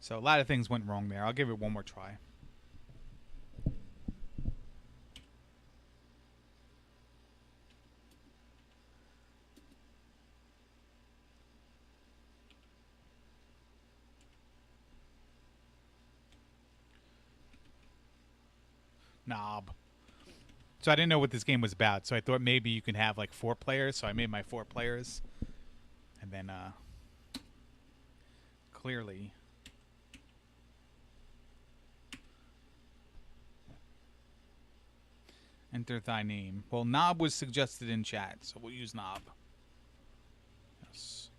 So a lot of things went wrong there. I'll give it one more try. Knob. So I didn't know what this game was about, so I thought maybe you can have like 4 players, so I made my 4 players. And then clearly enter thy name. Well, Knob was suggested in chat, so we'll use Knob. Yes.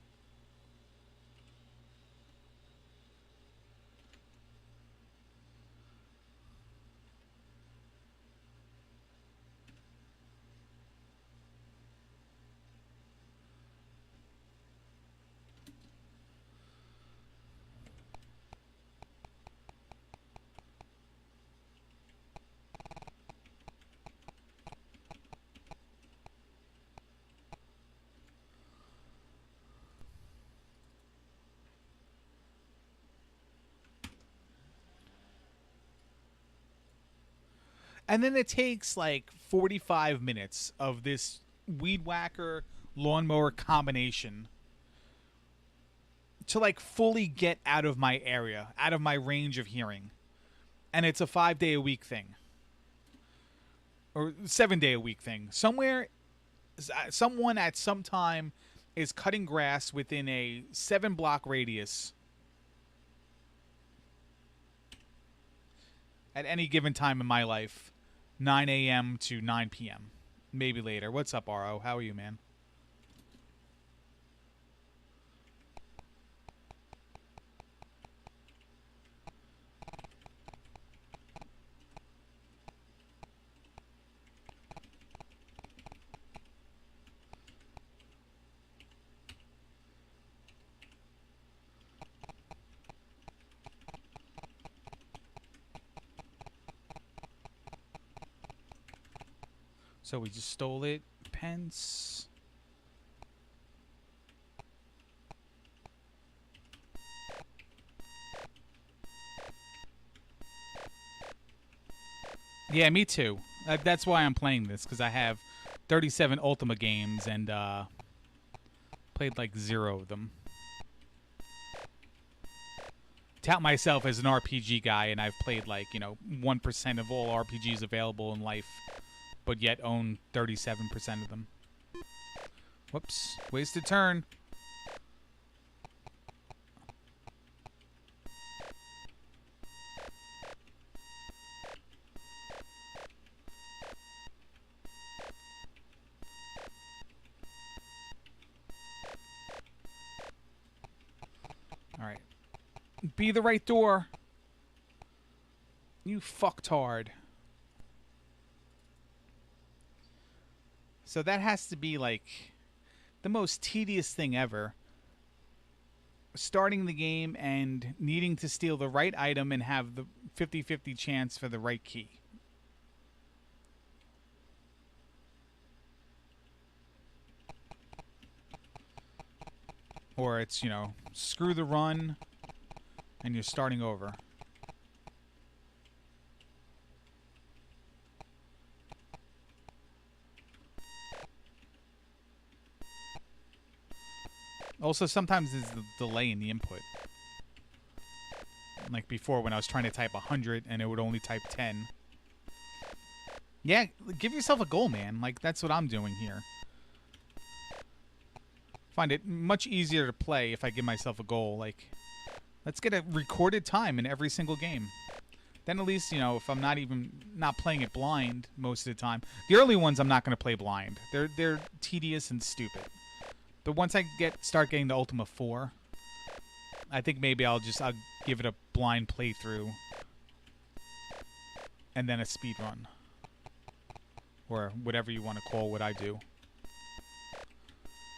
And then it takes like 45 minutes of this weed whacker lawnmower combination to like fully get out of my area, out of my range of hearing. And it's a 5-day-a-week thing. Or 7-day-a-week thing. Someone at some time is cutting grass within a 7-block radius at any given time in my life. 9 a.m. to 9 p.m. Maybe later. What's up, RO? How are you, man? So we just stole it. Pence. Yeah, me too. That's why I'm playing this, because I have 37 Ultima games and played like 0 of them. Tout myself as an RPG guy, and I've played like, 1% of all RPGs available in life, but yet own 37% of them. Whoops. Wasted turn. Alright. Be the right door. You fucktard. So that has to be like the most tedious thing ever. Starting the game and needing to steal the right item and have the 50-50 chance for the right key. Or it's, screw the run and you're starting over. Also, sometimes there's the delay in the input. Like before when I was trying to type 100 and it would only type 10. Yeah, give yourself a goal, man. Like, that's what I'm doing here. Find it much easier to play if I give myself a goal. Like, let's get a recorded time in every single game. Then at least, if I'm not playing it blind most of the time. The early ones I'm not going to play blind. They're tedious and stupid. But once I start getting the Ultima 4, I think maybe I'll give it a blind playthrough and then a speedrun. Or whatever you want to call what I do.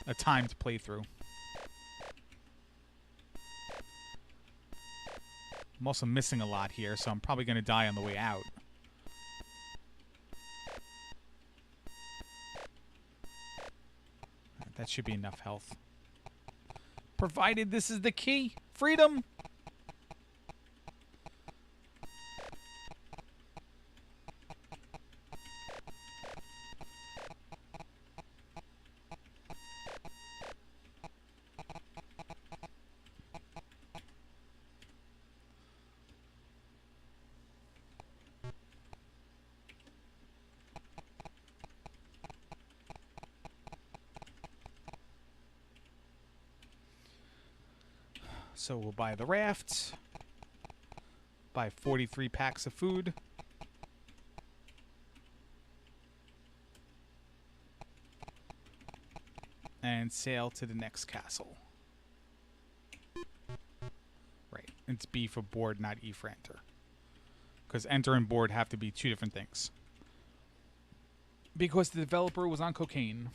A timed playthrough. I'm also missing a lot here, so I'm probably going to die on the way out. That should be enough health. Provided this is the key. Freedom! So we'll buy the raft. Buy 43 packs of food. And sail to the next castle. Right. It's B for board, not E for enter. Because enter and board have to be two different things. Because the developer was on cocaine.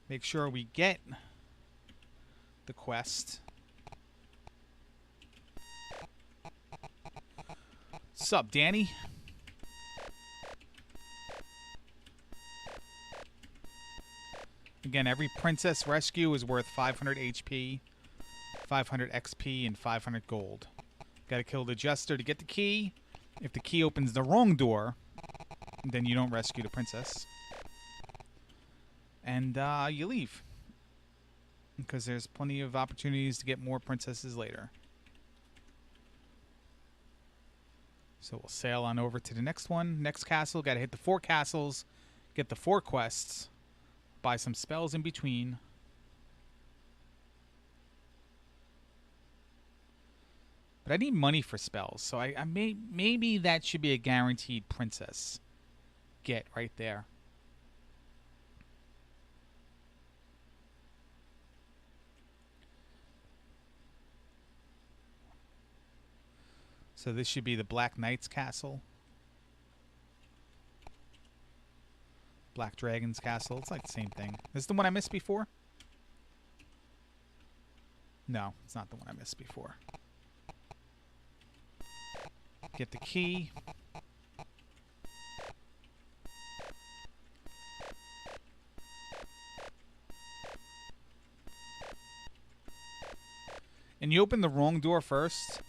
Make sure we get the quest. Sup, Danny? Again, every princess rescue is worth 500 HP, 500 XP, and 500 gold. Gotta kill the jester to get the key. If the key opens the wrong door, then you don't rescue the princess. And you leave. Because there's plenty of opportunities to get more princesses later. So we'll sail on over to the next one. Next castle. Gotta hit the 4 castles. Get the 4 quests. Buy some spells in between. But I need money for spells. So maybe that should be a guaranteed princess get right there. So this should be the Black Knight's castle. Black Dragon's castle. It's like the same thing. This is the one I missed before? No, it's not the one I missed before. Get the key. And you open the wrong door first.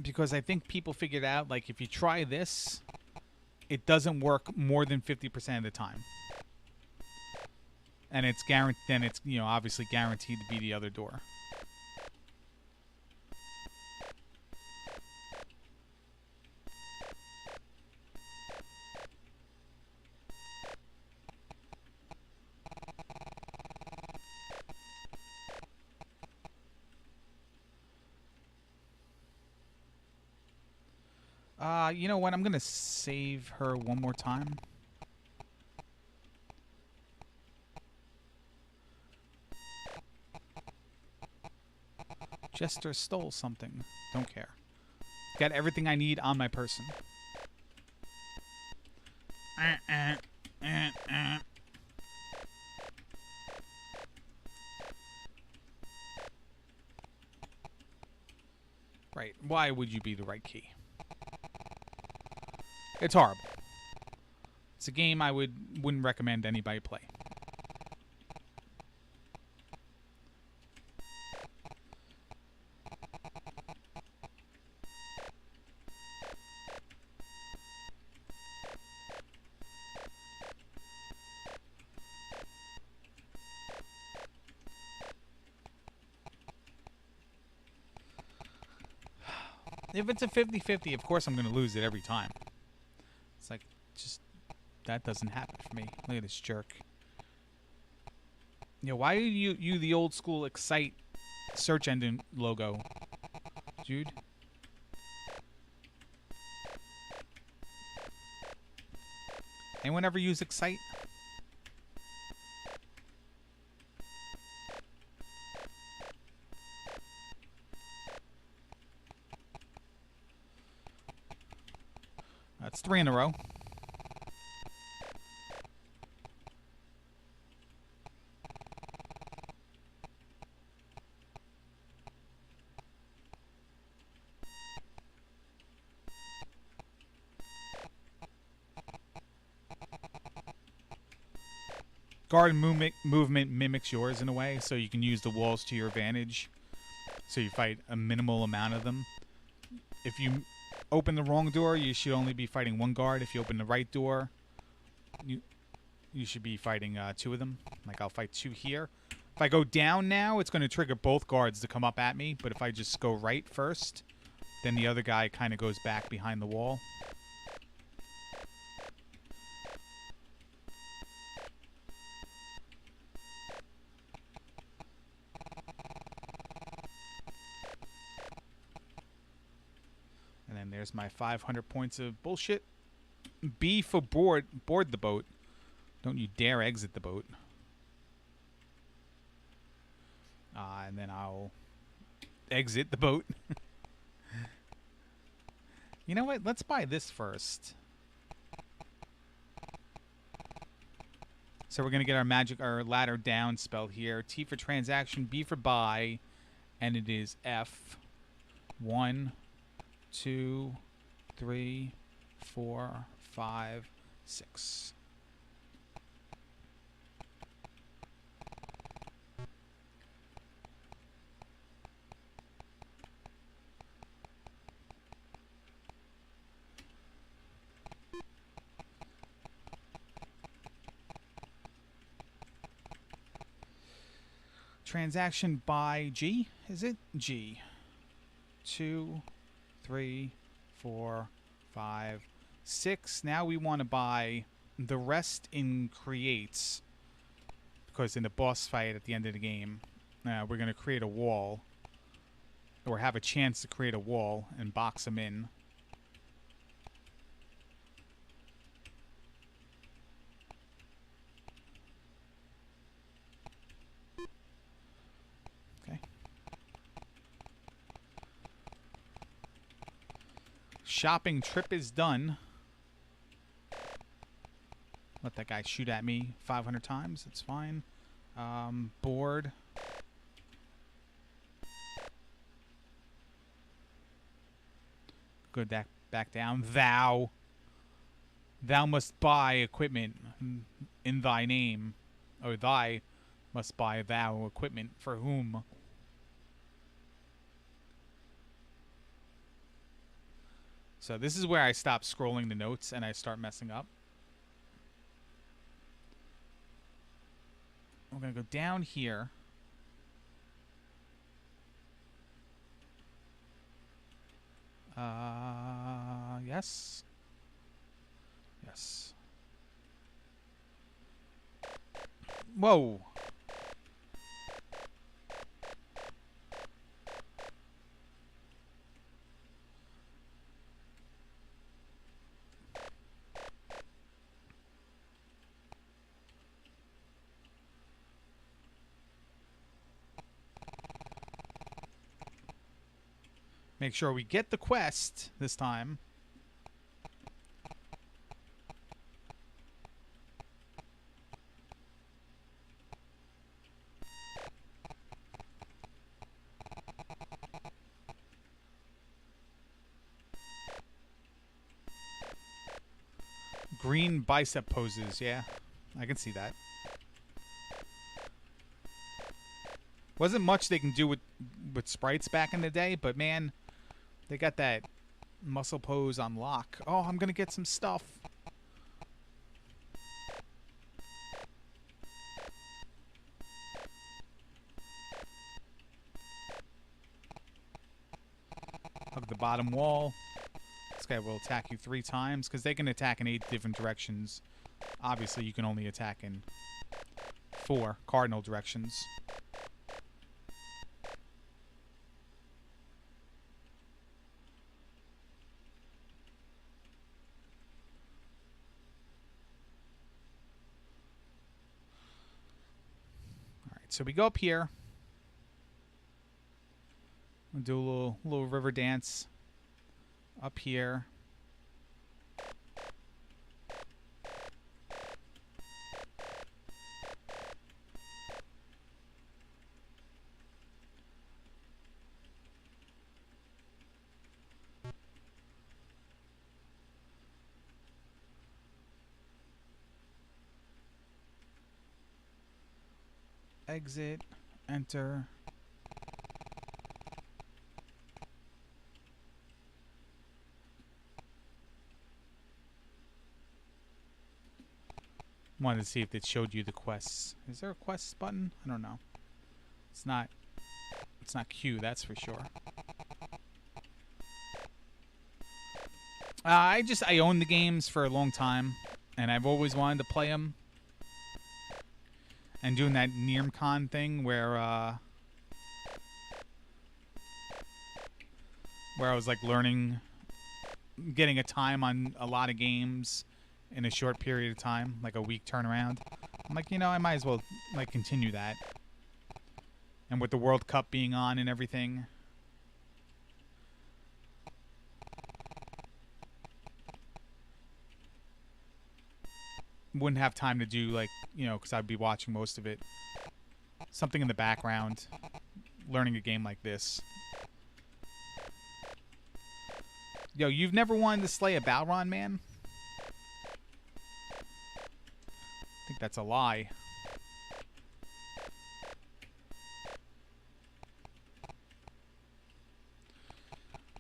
Because I think people figured out, like, if you try this, it doesn't work more than 50% of the time. And it's guaranteed, then it's, you know, obviously guaranteed to be the other door. You know what? I'm going to save her one more time. Jester stole something. Don't care. Got everything I need on my person. Right. Why would you be the right key? It's horrible. It's a game I wouldn't recommend anybody play. If it's a 50-50, of course I'm going to lose it every time. It's like, just, that doesn't happen for me. Look at this jerk. You know, why are you the old school Excite search engine logo, Jude? Anyone ever use Excite? That's 3 in a row. Guard movement mimics yours in a way, so you can use the walls to your advantage. So you fight a minimal amount of them. If you open the wrong door, you should only be fighting 1 guard. If you open the right door, you should be fighting 2 of them. Like, I'll fight 2 here. If I go down now, it's going to trigger both guards to come up at me. But if I just go right first, then the other guy kind of goes back behind the wall. There's my 500 points of bullshit. B for board the boat. Don't you dare exit the boat. And then I'll exit the boat. You know what? Let's buy this first. So we're going to get our ladder down spelled here. T for transaction, B for buy, and it is F. 1, 2, 3, 4, 5, 6. Transaction by G, is it? G. 2, 3, 4, 5, 6. Now we want to buy the rest in creates, because in the boss fight at the end of the game, we're going to create a wall, or have a chance to create a wall and box them in. Shopping trip is done. Let that guy shoot at me 500 times. It's fine. Board. Good, back down. Thou must buy equipment in thy name. Or thy must buy thou equipment for whom? So this is where I stop scrolling the notes and I start messing up. We're going to go down here. Yes. Yes. Whoa. Make sure we get the quest this time. Green bicep poses, yeah. I can see that. Wasn't much they can do with sprites back in the day, but man, they got that muscle pose on lock. Oh, I'm gonna get some stuff. Hug the bottom wall. This guy will attack you 3 times, because they can attack in 8 different directions. Obviously, you can only attack in 4 cardinal directions. So we go up here. We'll do a little river dance up here. Exit, enter. Wanted to see if it showed you the quests. Is there a quests button? I don't know. It's not Q, that's for sure. I own the games for a long time, and I've always wanted to play them. And doing that NearmCon thing where I was like learning getting a time on a lot of games in a short period of time, like a week turnaround. I'm like, I might as well like continue that. And with the World Cup being on and everything. Wouldn't have time to do like, because I'd be watching most of it. Something in the background, learning a game like this. Yo, you've never wanted to slay a Balron, man? I think that's a lie.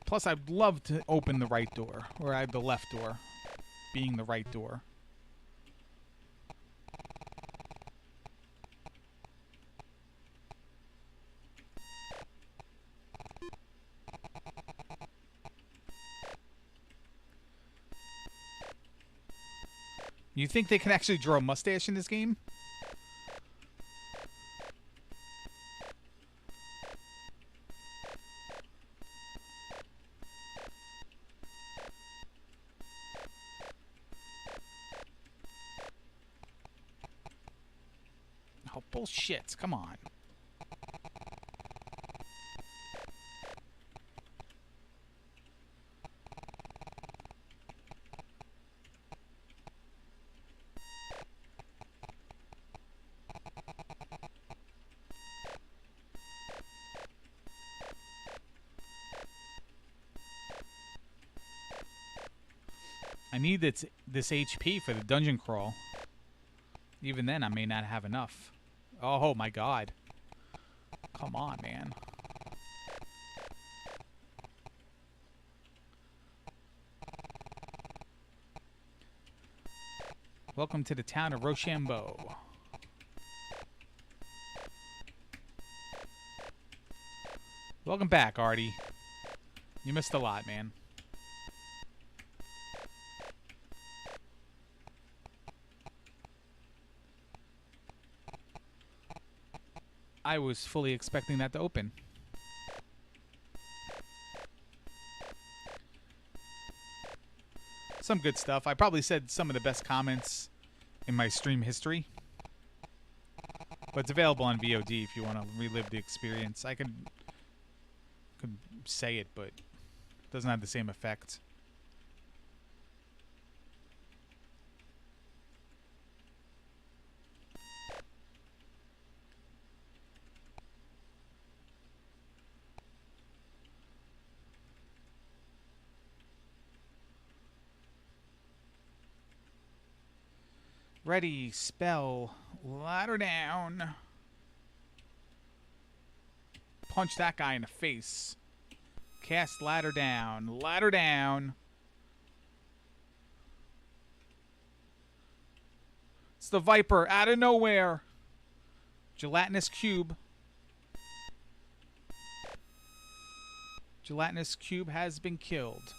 Plus, I'd love to open the right door, or the left door, being the right door. You think they can actually draw a mustache in this game? Oh, bullshit. Come on. I need this HP for the dungeon crawl. Even then, I may not have enough. Oh my god. Come on, man. Welcome to the town of Rochambeau. Welcome back, Artie. You missed a lot, man. I was fully expecting that to open. Some good stuff. I probably said some of the best comments in my stream history. But it's available on VOD if you want to relive the experience. I could say it, but it doesn't have the same effect. Ready, spell, ladder down. Punch that guy in the face. Cast ladder down. Ladder down. It's the Viper out of nowhere. Gelatinous cube. Gelatinous cube has been killed.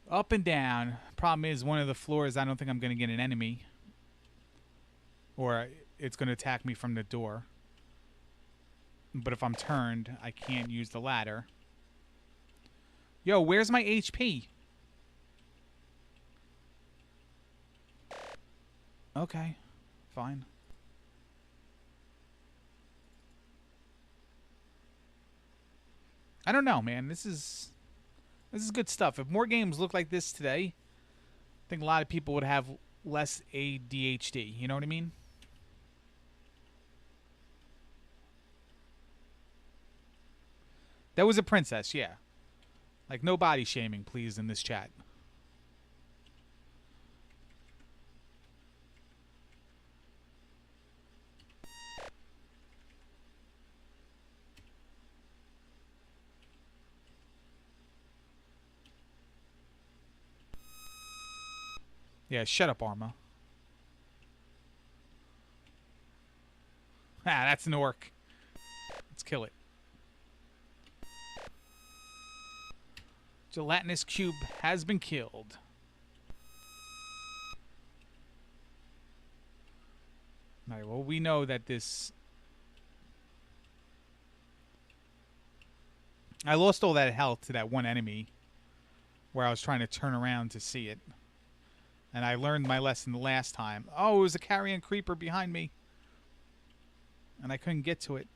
Up and down. Problem is, one of the floors, I don't think I'm going to get an enemy. Or it's going to attack me from the door. But if I'm turned, I can't use the ladder. Yo, where's my HP? Okay, fine. I don't know, man. This is good stuff. If more games look like this today, I think a lot of people would have less ADHD. You know what I mean? That was a princess, yeah. Like, no body shaming, please, in this chat. Yeah, shut up, Arma. Ah, that's an orc. Let's kill it. Gelatinous cube has been killed. Alright, well, we know that this... I lost all that health to that one enemy where I was trying to turn around to see it. And I learned my lesson the last time. Oh, it was a carrion creeper behind me. And I couldn't get to it.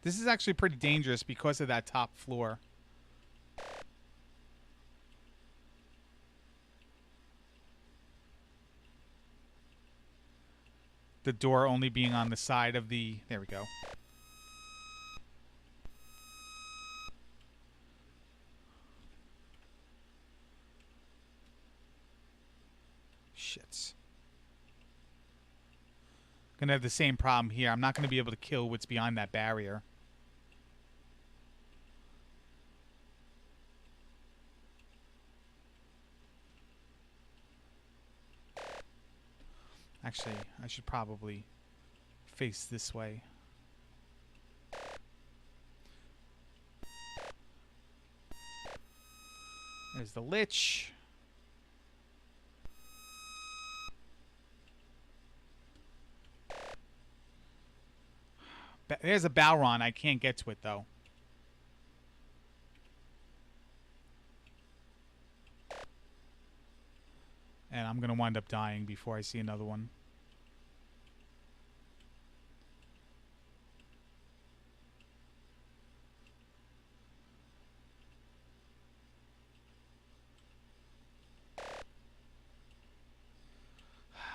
This is actually pretty dangerous because of that top floor. The door only being on the side of the... There we go. Shit. Gonna have the same problem here. I'm not gonna be able to kill what's behind that barrier. Actually, I should probably face this way. There's the Lich. There's a Balron. I can't get to it, though. And I'm going to wind up dying before I see another one.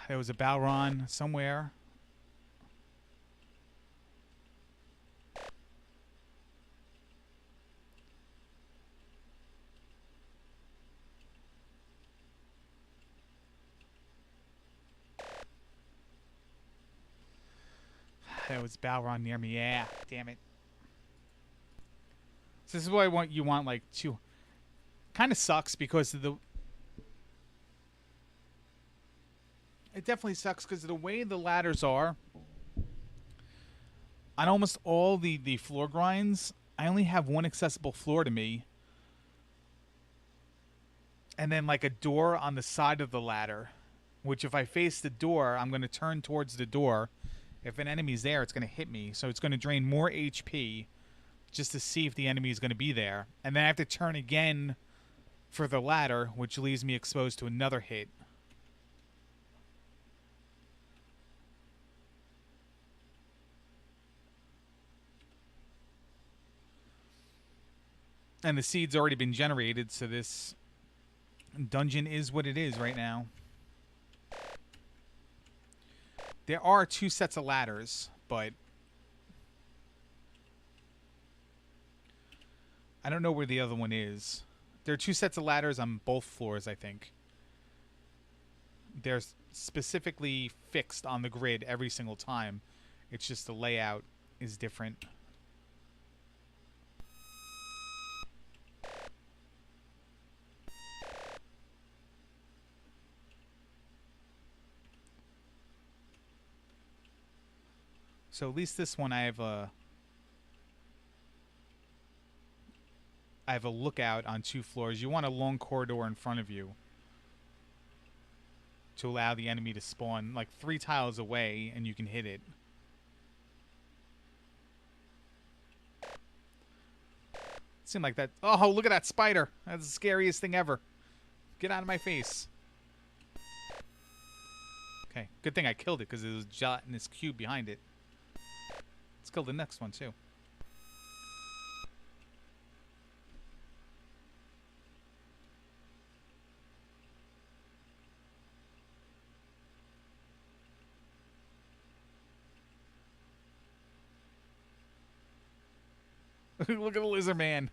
There was a Balron somewhere. There was Balron near me. Yeah, damn it. So this is what you want like two. Kind of sucks because of the... It definitely sucks because of the way the ladders are. On almost all the floor grinds, I only have one accessible floor to me. And then like a door on the side of the ladder. Which if I face the door, I'm going to turn towards the door. If an enemy's there, it's going to hit me. So it's going to drain more HP just to see if the enemy is going to be there. And then I have to turn again for the ladder, which leaves me exposed to another hit. And the seed's already been generated, so this dungeon is what it is right now. There are 2 sets of ladders, but I don't know where the other one is. There are 2 sets of ladders on both floors, I think. They're specifically fixed on the grid every single time. It's just the layout is different. So at least this one I have a lookout on 2 floors. You want a long corridor in front of you to allow the enemy to spawn like 3 tiles away and you can hit it. Seemed like that. Oh, look at that spider. That's the scariest thing ever. Get out of my face. Okay, good thing I killed it because there was a gelatinous cube behind it. Let's kill the next one, too. Look at the lizard man.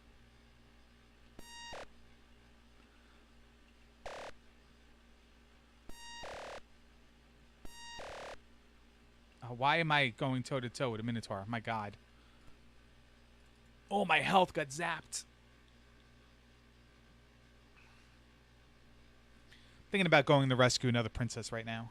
Why am I going toe-to-toe with a Minotaur? My God. Oh, my health got zapped. Thinking about going to rescue another princess right now.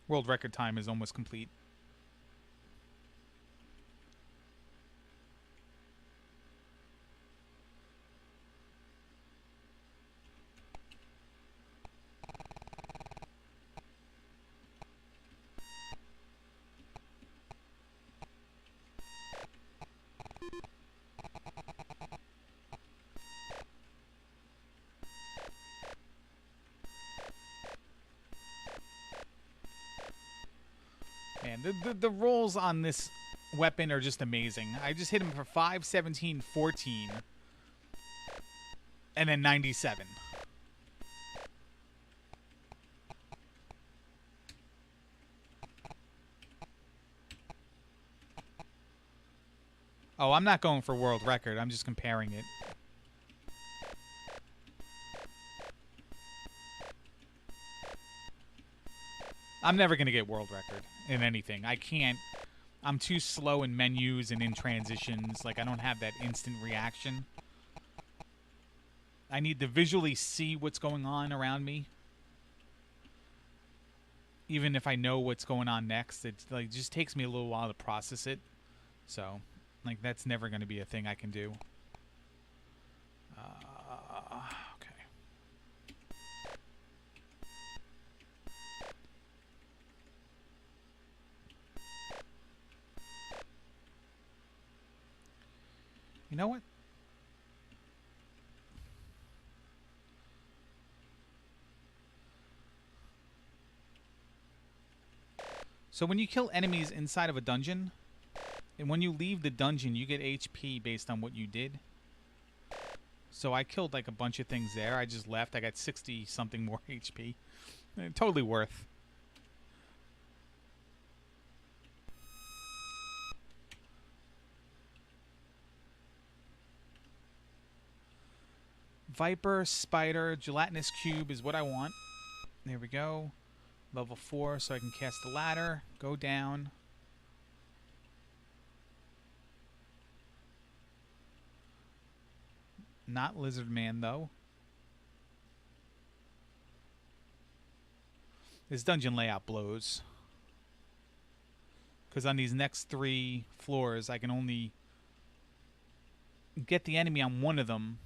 World record time is almost complete. Man, the rolls on this weapon are just amazing. I just hit him for 5, 17, 14, and then 97. Oh, I'm not going for world record. I'm just comparing it. I'm never going to get world record in anything. I can't. I'm too slow in menus and in transitions. Like, I don't have that instant reaction. I need to visually see what's going on around me. Even if I know what's going on next, it like just takes me a little while to process it. So, like, that's never going to be a thing I can do. Okay. You know what? So when you kill enemies inside of a dungeon, and when you leave the dungeon, you get HP based on what you did. So I killed like a bunch of things there. I just left. I got 60-something more HP. Totally worth. Viper, spider, gelatinous cube is what I want. There we go. Level 4 so I can cast the ladder. Go down. Not Lizard Man, though. This dungeon layout blows. Because on these next 3 floors, I can only get the enemy on one of them.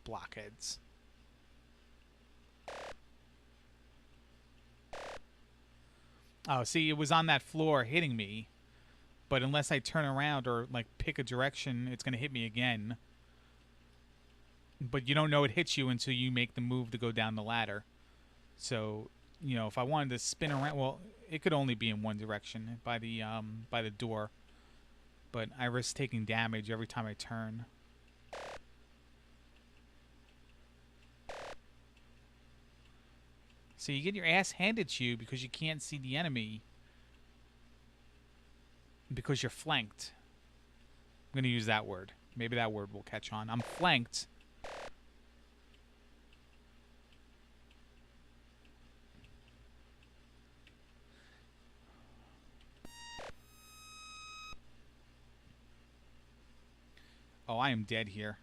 Blockheads. Oh, see, it was on that floor hitting me. But unless I turn around or, like, pick a direction, it's going to hit me again. But you don't know it hits you until you make the move to go down the ladder. So, you know, if I wanted to spin around... Well, it could only be in one direction by the door. But I risk taking damage every time I turn. So you get your ass handed to you because you can't see the enemy. Because you're flanked. I'm going to use that word. Maybe that word will catch on. I'm flanked. Oh, I am dead here.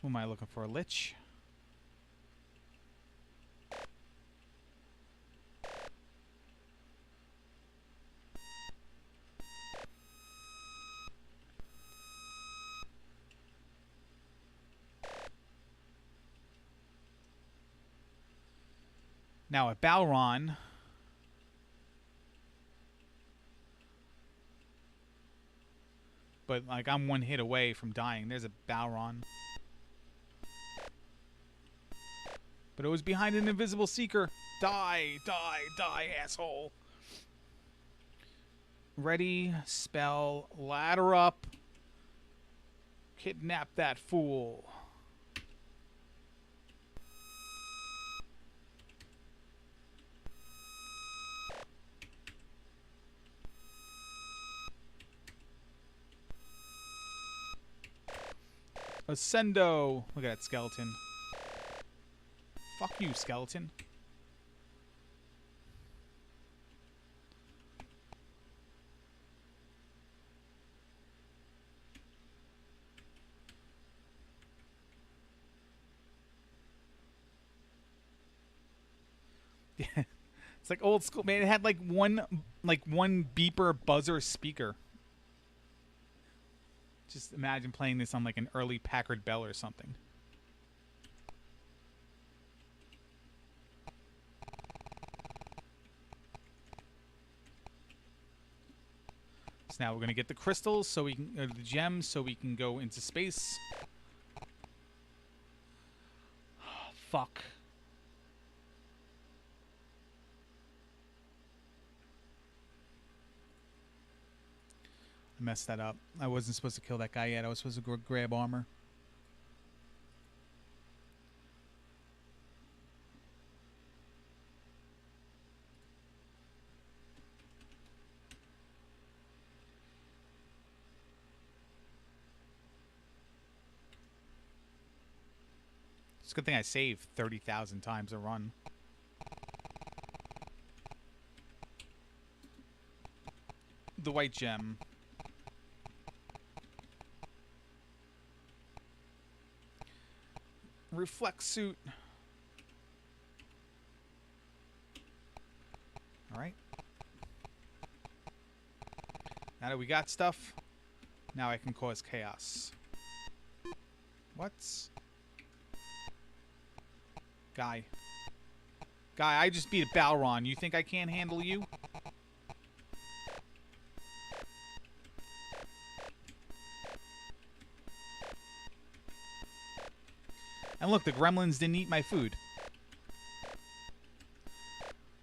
Who am I looking for? A lich? Now at Balron, but like I'm one hit away from dying. There's a Balron. But it was behind an invisible seeker. Die, die, die, asshole. Ready, spell, ladder up, kidnap that fool. Ascendo. Look at that skeleton. Fuck you, skeleton. Yeah. It's like old school, man. It had like one beeper buzzer speaker. Just imagine playing this on like an early Packard Bell or something. So now we're gonna get the crystals, so we can the gems, so we can go into space. Fuck. I messed that up. I wasn't supposed to kill that guy yet. I was supposed to grab armor. It's a good thing I saved 30,000 times a run. The white gem. Reflect suit. Alright. Now that we got stuff, now I can cause chaos. What? Guy. Guy, I just beat a Balron. You think I can't handle you? And look, the gremlins didn't eat my food.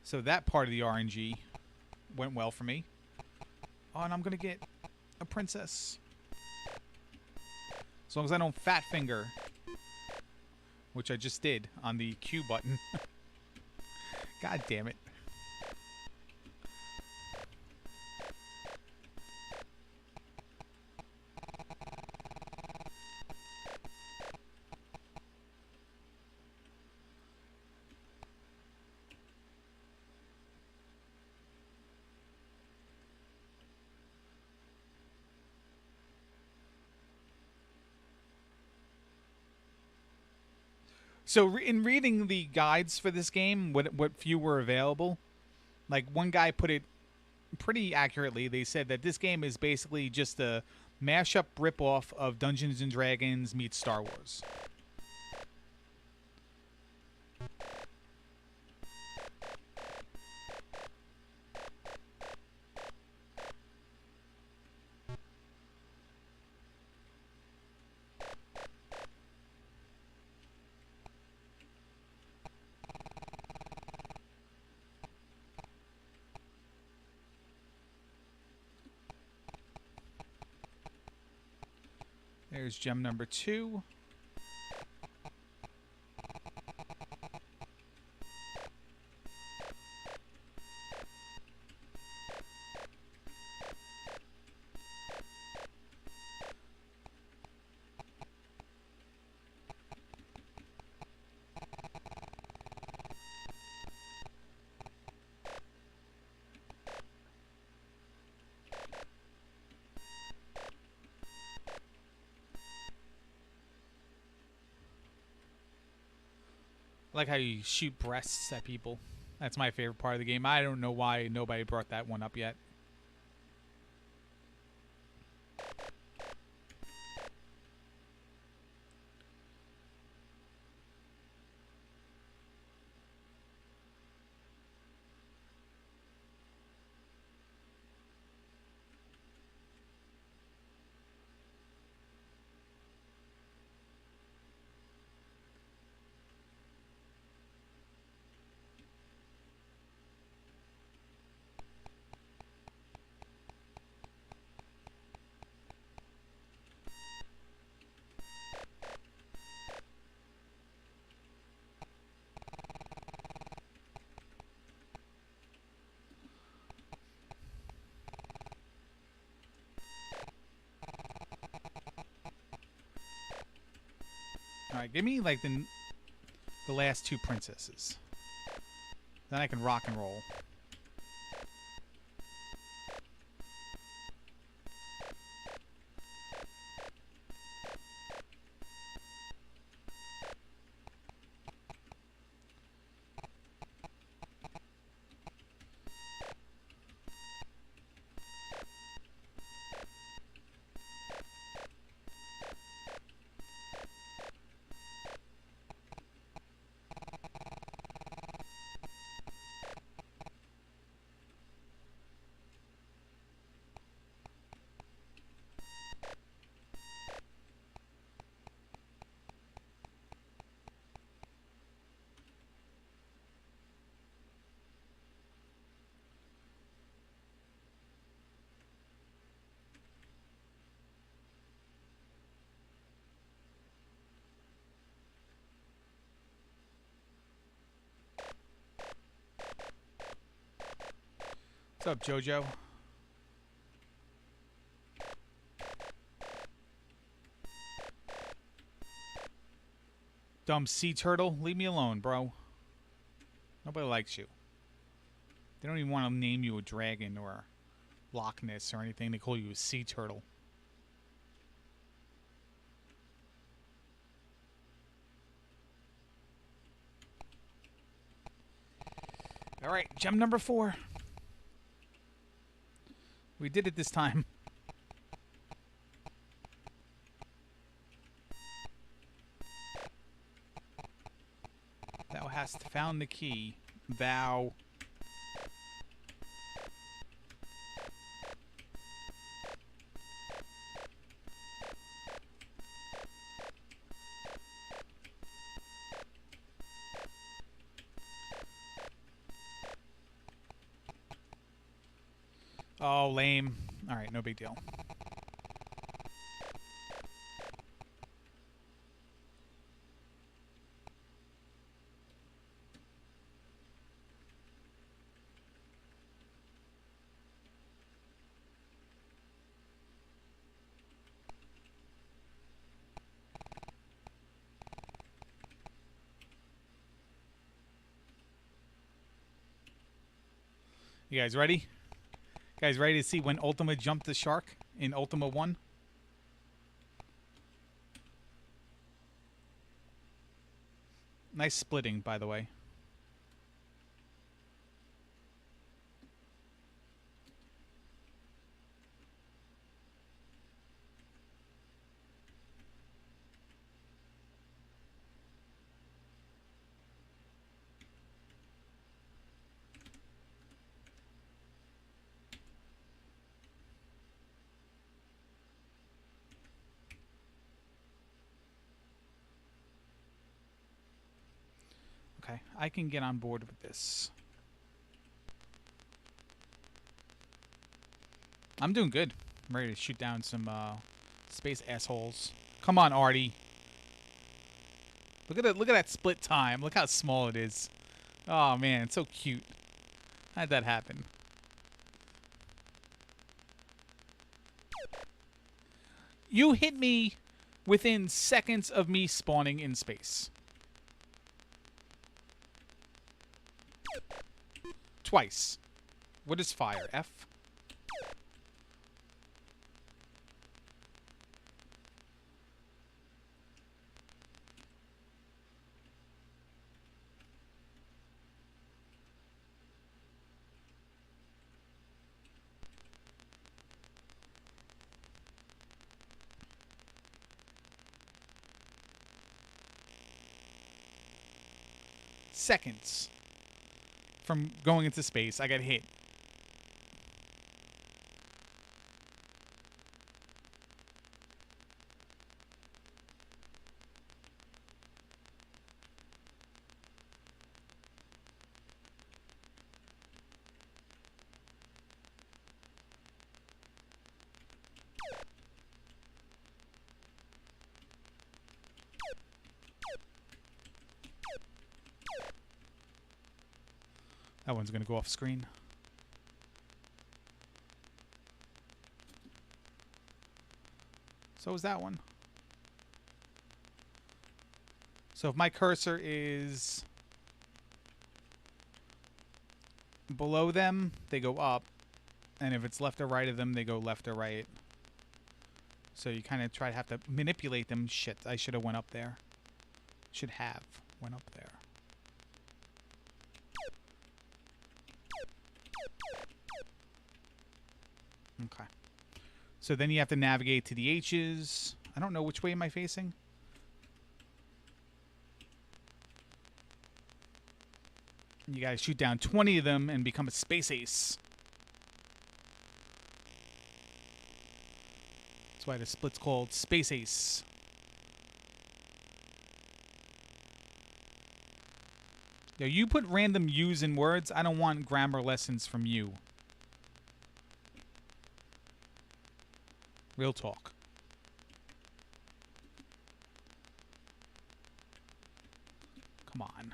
So that part of the RNG went well for me. Oh, and I'm going to get a princess. As long as I don't fat finger. Which I just did on the Q button. God damn it. So in reading the guides for this game, what few were available, like one guy put it pretty accurately. They said that this game is basically just a mashup ripoff of Dungeons and Dragons meets Star Wars. There's gem number 2. I like how you shoot breasts at people. That's my favorite part of the game. I don't know why nobody brought that one up yet. Alright, give me like the last two princesses. Then I can rock and roll. What's up, Jojo? Dumb sea turtle, leave me alone, bro. Nobody likes you. They don't even want to name you a dragon or Loch Ness or anything. They call you a sea turtle. All right, gem number 4. We did it this time. Thou hast found the key. Thou. Oh, lame. All right, no big deal. You guys ready? Guys ready to see when Ultima jumped the shark in Ultima 1? Nice splitting, by the way. Okay, I can get on board with this. I'm doing good. I'm ready to shoot down some space assholes. Come on, Artie. Look at it. Look at that split time. Look how small it is. Oh man, it's so cute. How'd that happen? You hit me within seconds of me spawning in space. Twice. What is fire? F? Seconds from going into space, I got hit. That one's going to go off screen. So is that one. So if my cursor is below them, they go up. And if it's left or right of them, they go left or right. So you kind of have to manipulate them. Shit, I should have went up there. Should have went up there. Okay. So then you have to navigate to the H's. I don't know, which way am I facing? You gotta shoot down 20 of them and become a space ace. That's why the split's called Space Ace. Yo, you put random U's in words. I don't want grammar lessons from you. Real talk. Come on.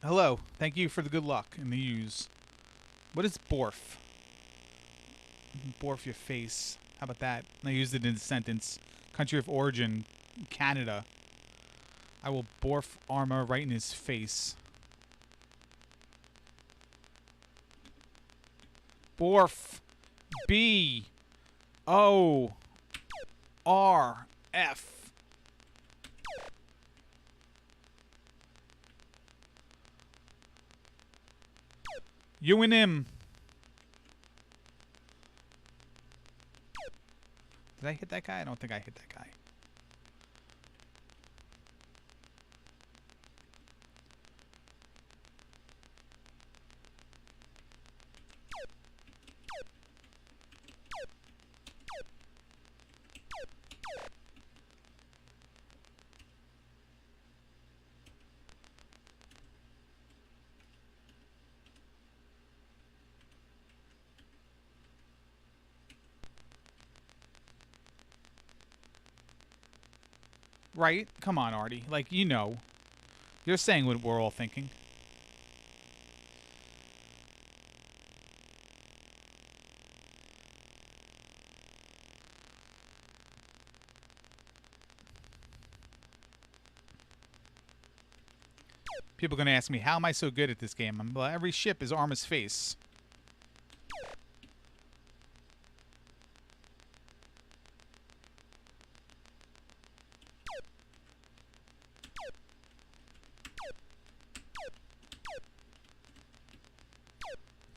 Hello. Thank you for the good luck and the use. What is borf? Borf your face. How about that? I used it in a sentence. Country of origin, Canada. I will borf armor right in his face. Borf. B. O. R. F. You and him. Did I hit that guy? I don't think I hit that guy. Right? Come on, Artie. Like, you know. You're saying what we're all thinking. People are going to ask me, how am I so good at this game? Well, every ship is Arma's face.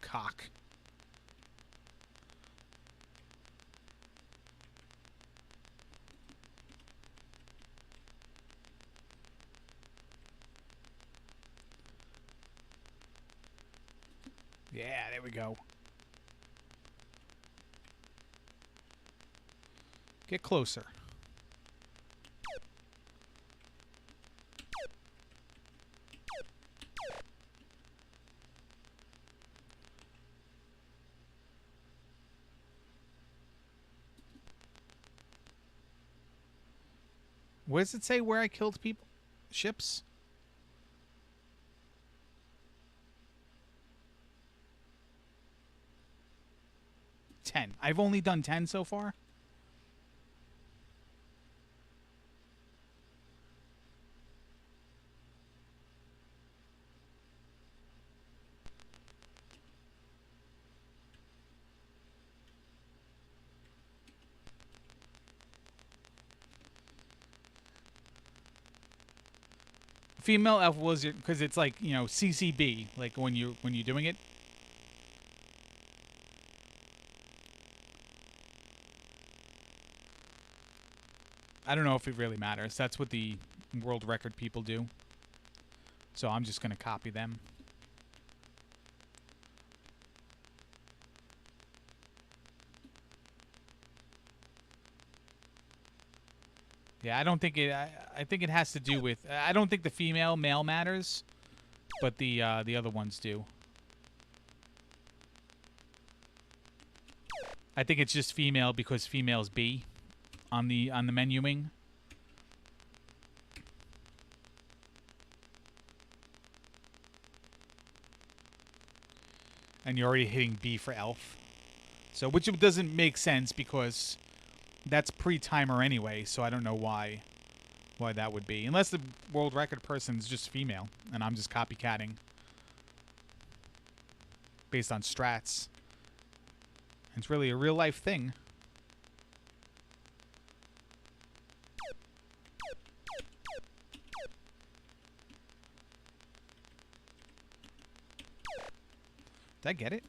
Cock. Yeah, there we go. Get closer. What does it say where I killed people? Ships? 10. I've only done 10 so far. Female elf was because it's like, you know, CCB, like when you're doing it. I don't know if it really matters. That's what the world record people do. So I'm just going to copy them. Yeah, I don't think it. I think it has to do with. I don't think the female male matters, but the other ones do. I think it's just female because female's B on the menuing. And you're already hitting B for elf. So which doesn't make sense because that's pre-timer anyway, so I don't know why that would be. Unless the world record person's just female and I'm just copycatting based on strats. It's really a real life thing. Did I get it?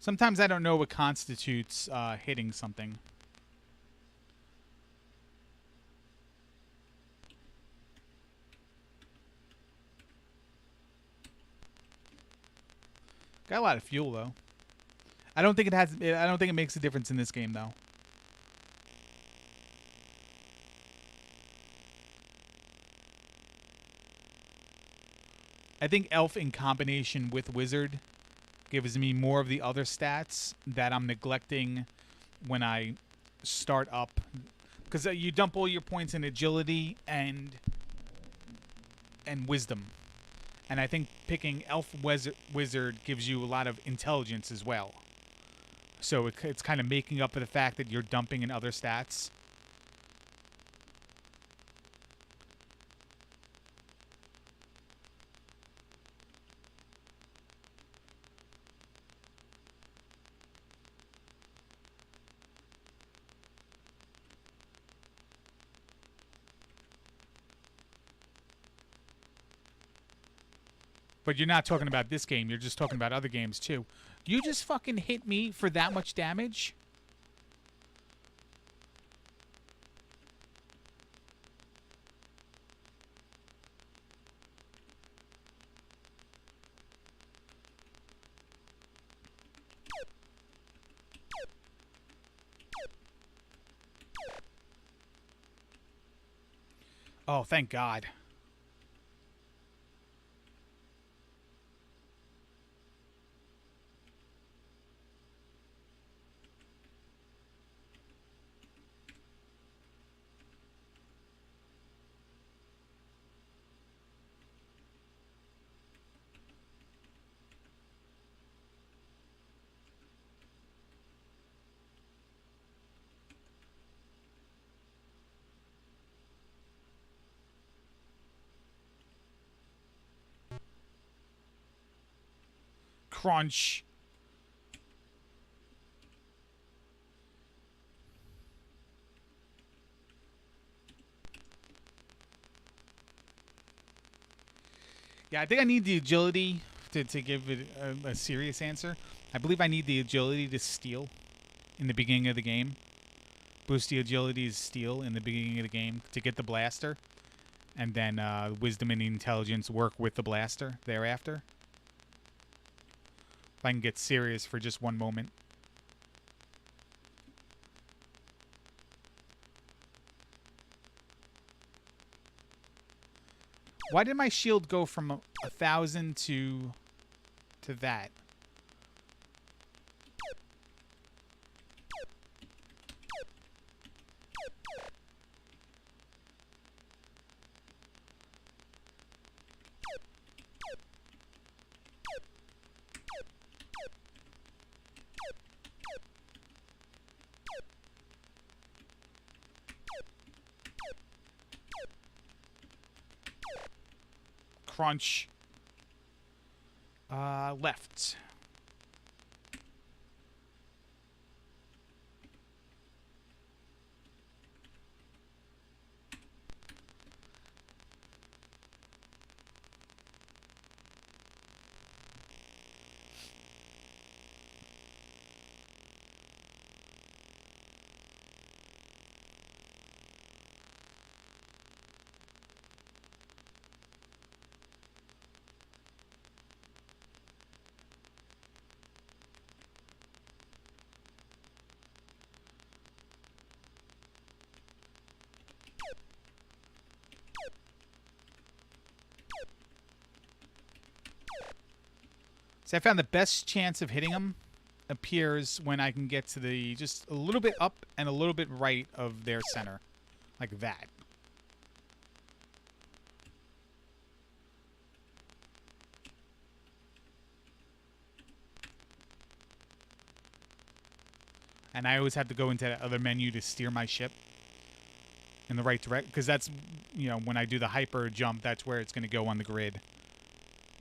Sometimes I don't know what constitutes hitting something. Got a lot of fuel though. I don't think it has. I don't think it makes a difference in this game though. I think elf in combination with wizard gives me more of the other stats that I'm neglecting when I start up. Because you dump all your points in agility and wisdom. And I think picking elf wizard gives you a lot of intelligence as well. So it's kind of making up for the fact that you're dumping in other stats. But you're not talking about this game. You're just talking about other games, too. You just fucking hit me for that much damage? Oh, thank God. Crunch. Yeah, I think I need the agility to give it a serious answer. I believe I need the agility to steal in the beginning of the game. Boost the agility to steal in the beginning of the game to get the blaster. And then wisdom and intelligence work with the blaster thereafter. If I can get serious for just one moment. Why did my shield go from 1,000 to that? Crunch. Left. So I found the best chance of hitting them appears when I can get to the just a little bit up and a little bit right of their center. Like that. And I always have to go into that other menu to steer my ship in the right direction. Because that's, you know, when I do the hyper jump, that's where it's going to go on the grid.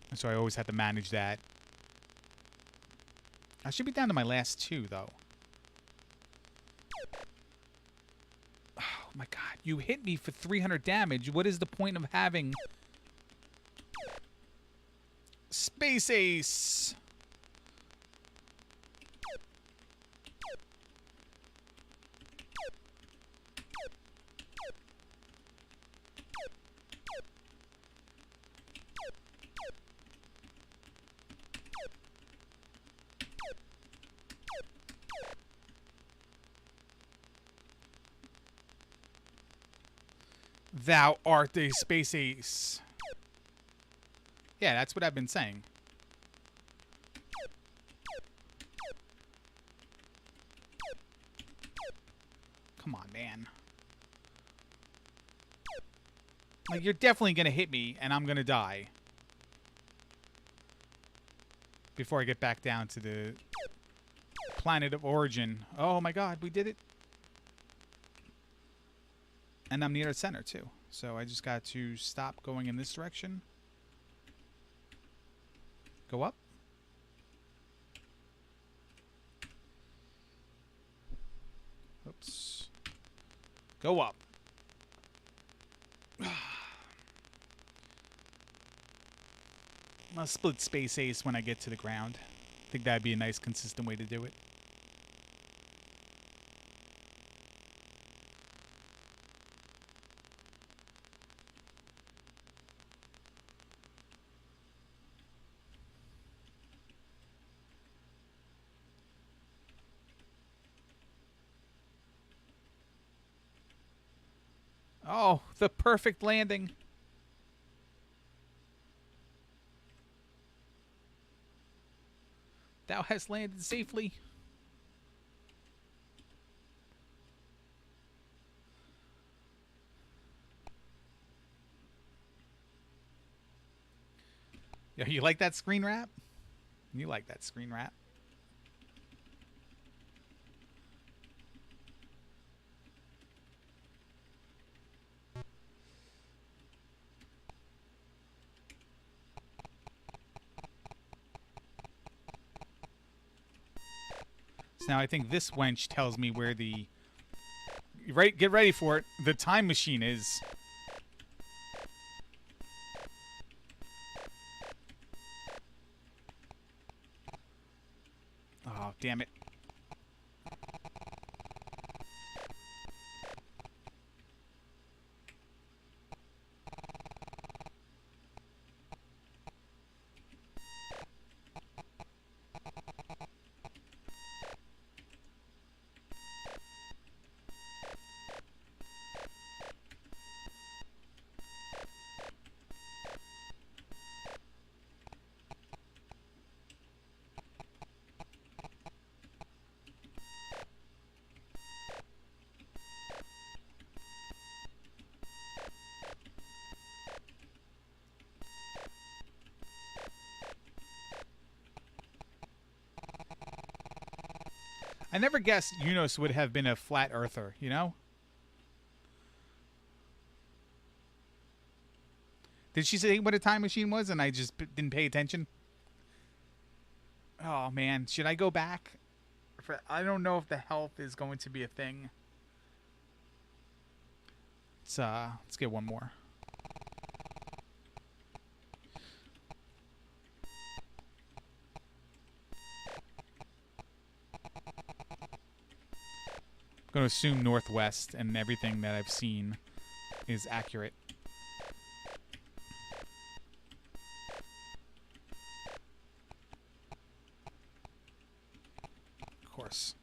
And so I always have to manage that. I should be down to my last 2, though. Oh, my God. You hit me for 300 damage. What is the point of having... Space Ace! Thou art a space ace. Yeah, that's what I've been saying. Come on, man. Like, you're definitely going to hit me, and I'm going to die. Before I get back down to the planet of origin. Oh, my God, we did it. And I'm near the center, too. So I just got to stop going in this direction. Go up. Oops. Go up. I'll split space ace when I get to the ground. I think that'd be a nice, consistent way to do it. Oh, the perfect landing. Thou hast landed safely. Yeah, you like that screen wrap? You like that screen wrap. So now I think this wench tells me where the... Right, get ready for it. The time machine is... Oh, damn it. I never guessed Eunice would have been a flat earther, you know? Did she say what a time machine was and I just didn't pay attention? Oh, man. Should I go back? I don't know if the health is going to be a thing. Let's get one more. I'm going to assume northwest, and everything that I've seen is accurate. Of course.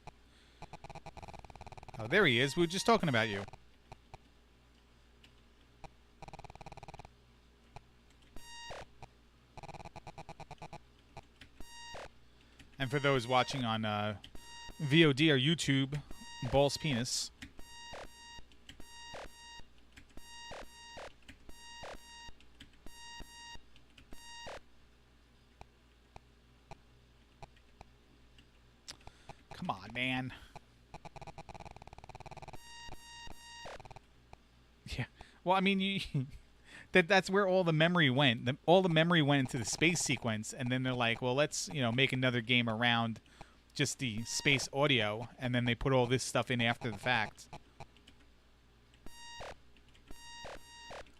Oh, there he is. We were just talking about you. And for those watching on VOD or YouTube, Balls Penis. Come on, man. Yeah. Well, I mean, you that's where all the memory went. All the memory went into the space sequence, and then they're like, well, let's, make another game around just the space audio, and then they put all this stuff in after the fact.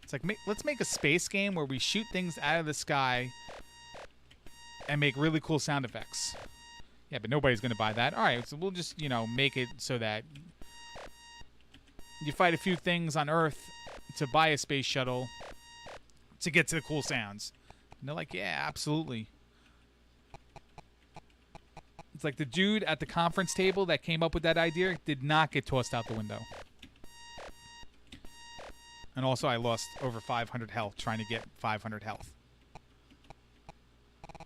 It's like, let's make a space game where we shoot things out of the sky and make really cool sound effects. Yeah, but nobody's going to buy that. All right, so we'll just, make it so that you fight a few things on Earth to buy a space shuttle to get to the cool sounds. And they're like, yeah, absolutely. It's like the dude at the conference table that came up with that idea did not get tossed out the window. And also, I lost over 500 health trying to get 500 health.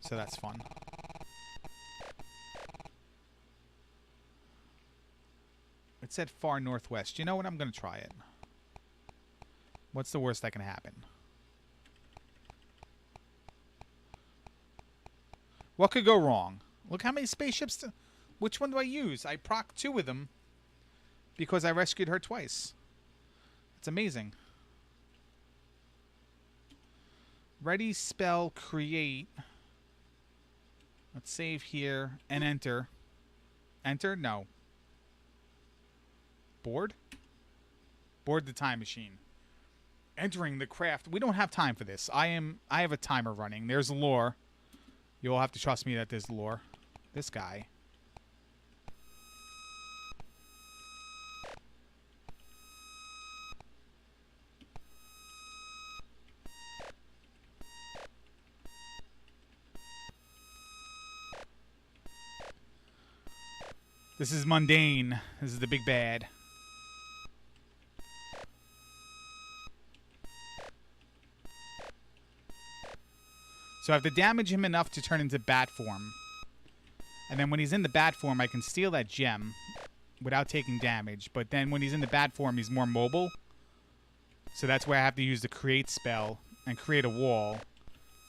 So that's fun. It said far northwest. You know what? I'm going to try it. What's the worst that can happen? What could go wrong? Look how many spaceships... Which one do I use? I proc 2 of them because I rescued her twice. It's amazing. Ready, spell, create. Let's save here and enter. Enter? No. Board? Board the time machine. Entering the craft. We don't have time for this. I have a timer running. There's lore. You'll have to trust me that there's lore. This guy. This is mundane. This is the big bad. So I have to damage him enough to turn into bat form. And then when he's in the bat form, I can steal that gem without taking damage. But then when he's in the bat form, he's more mobile. So that's where I have to use the create spell and create a wall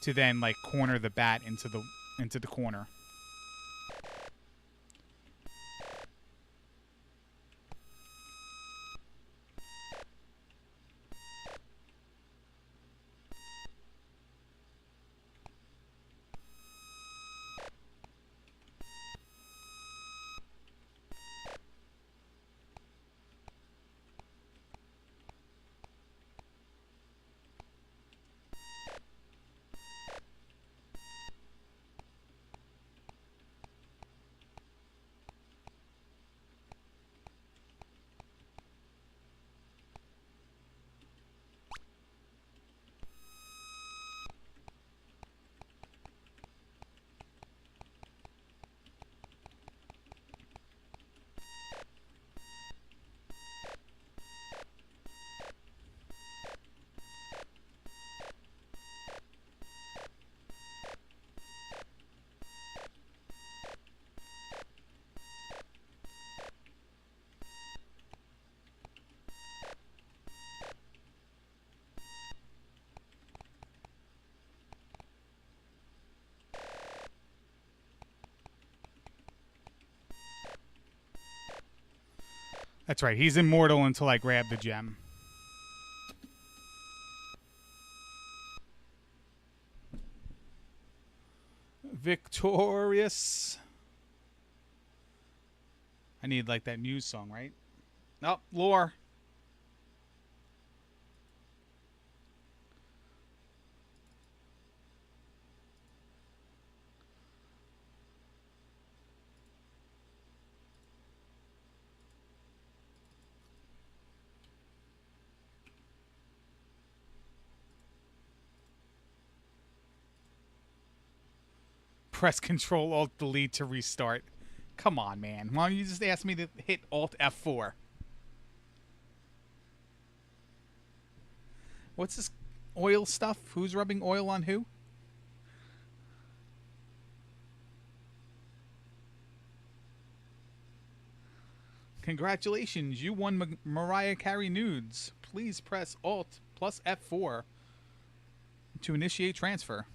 to then like corner the bat into the corner. That's right. He's immortal until I grab the gem. Victorious. I need like that Muse song, right? Oh, lore. Press Control Alt Delete to restart. Come on, man. Why don't you just ask me to hit Alt F4? What's this oil stuff? Who's rubbing oil on who? Congratulations, you won Mariah Carey nudes. Please press Alt plus F4 to initiate transfer.